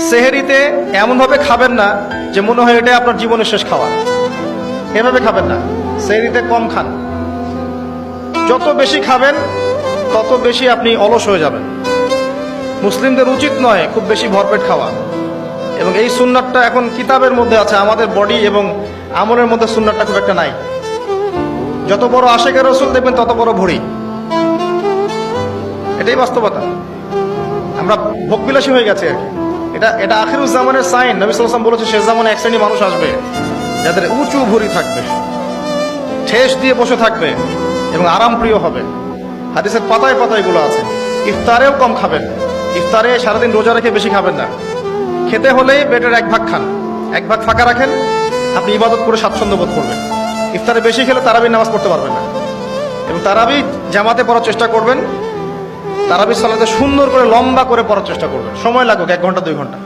সেহেরিতে এমনভাবে খাবেন না যে মনে হয় এটা আপনার জীবনের শেষ খাওয়া। এভাবে খাবেন না, সেহেরিতে কম খান। যত বেশি খাবেন তত বেশি আপনি অলস হয়ে যাবেন। মুসলিমদের উচিত নয় খুব বেশি ভরপেট খাওয়া। এবং এই সুন্নাতটা এখন কিতাবের মধ্যে আছে, আমাদের বডি এবং আমলের মধ্যে সুন্নাতটা খুব একটা নাই। যত বড় আশিকের রাসূল দেখবেন তত বড় ভড়ি, এটাই বাস্তবতা। আমরা ভোগবিলাসী হয়ে গেছে আর কি। এটা আখিরুজ জামানের সাইন। নবী সাল্লাল্লাহু আলাইহি ওয়াসাল্লাম বলেছে শেষ জামানে এক শ্রেণী মানুষ আসবে যাদের উঁচু ভুঁড়ি থাকবে, ঠেস দিয়ে বসে থাকবে এবং আরাম প্রিয় হবে। হাদিসের পাতায় পাতায় এগুলো আছে। ইফতারেও কম খাবেন, ইফতারে সারাদিন রোজা রেখে বেশি খাবেন না। খেতে হলেই পেটের এক ভাগ খান, এক ভাগ ফাঁকা রাখেন, আপনি ইবাদত করে স্বাচ্ছন্দ্য বোধ করবেন। ইফতারে বেশি খেলে তারাবির নামাজ পড়তে পারবেন না। এবং তারাবি জামাতে পড়ার চেষ্টা করবেন, তারাবি সালাতে সুন্দর করে লম্বা করে পড়ার চেষ্টা করবেন, সময় লাগুক 1 ঘন্টা 2 ঘন্টা।